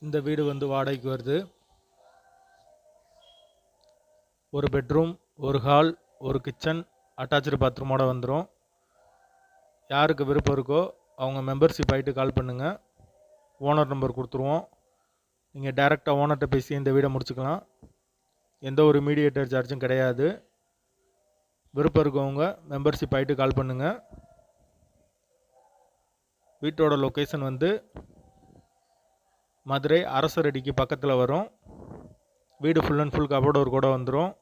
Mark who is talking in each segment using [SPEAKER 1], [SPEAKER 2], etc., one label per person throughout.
[SPEAKER 1] இந்த வீடு வந்து வாடகைக்கு வருது. ஒரு பெட்ரூம், ஒரு ஹால், ஒரு கிச்சன், அட்டாச்சு பாத்ரூமோட வந்துடும். யாருக்கு விருப்பம் இருக்கோ அவங்க மெம்பர்ஷிப் ஆகிட்டு கால் பண்ணுங்கள். ஓனர் நம்பர் கொடுத்துருவோம். நீங்கள் டைரெக்டாக ஓனர்கிட்ட பேசி இந்த வீடை முடிச்சுக்கலாம். எந்த ஒரு மீடியேட்டர் சார்ஜும் கிடையாது. விருப்பம் இருக்கவங்க மெம்பர்ஷிப் ஆகிட்டு கால் பண்ணுங்கள். வீட்டோட லொக்கேஷன் வந்து மதுரை அரசரடிக்கு பக்கத்தில் வரும். வீடு ஃபுல் அண்ட் ஃபுல் கபோர்ட் ஒரு கூட வந்துடும்.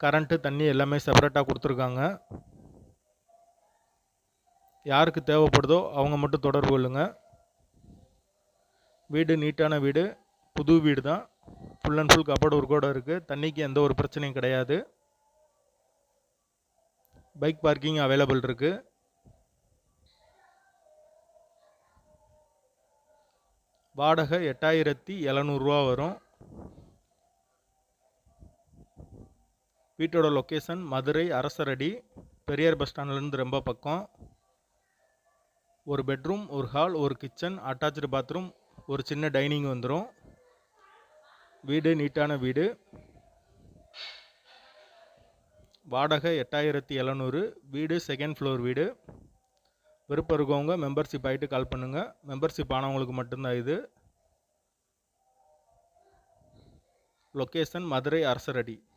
[SPEAKER 1] கரண்ட்டு தண்ணி எல்லாமே செப்பரேட்டாக கொடுத்துருக்காங்க. யாருக்கு தேவைப்படுதோ அவங்க மட்டும் தொடர்பு கொள்ளுங்கள். வீடு நீட்டான வீடு, புது வீடு தான். ஃபுல் அண்ட் ஃபுல் கபோர்ட் ஒரு கூட இருக்குது. தண்ணிக்கு எந்த ஒரு பிரச்சனையும் கிடையாது. பைக் பார்க்கிங் அவைலபிள் இருக்குது. வாடகை 8700 வரும். வீட்டோட லொக்கேஷன் மதுரை அரசரடி, பெரியார் பஸ் ஸ்டாண்ட்லேருந்து ரொம்ப பக்கம். ஒரு பெட்ரூம், ஒரு ஹால், ஒரு கிச்சன், அட்டாச்சு பாத்ரூம், ஒரு சின்ன டைனிங் வந்துடும். வீடு நீட்டான வீடு. வாடகை 8700. வீடு செகண்ட் ஃப்ளோர் வீடு. விருப்பம் இருக்கவங்க மெம்பர்ஷிப் ஆகிட்டு கால் பண்ணுங்கள். மெம்பர்ஷிப் ஆனவங்களுக்கு மட்டும்தான் இது. லொக்கேஷன் மதுரை அரசரடி.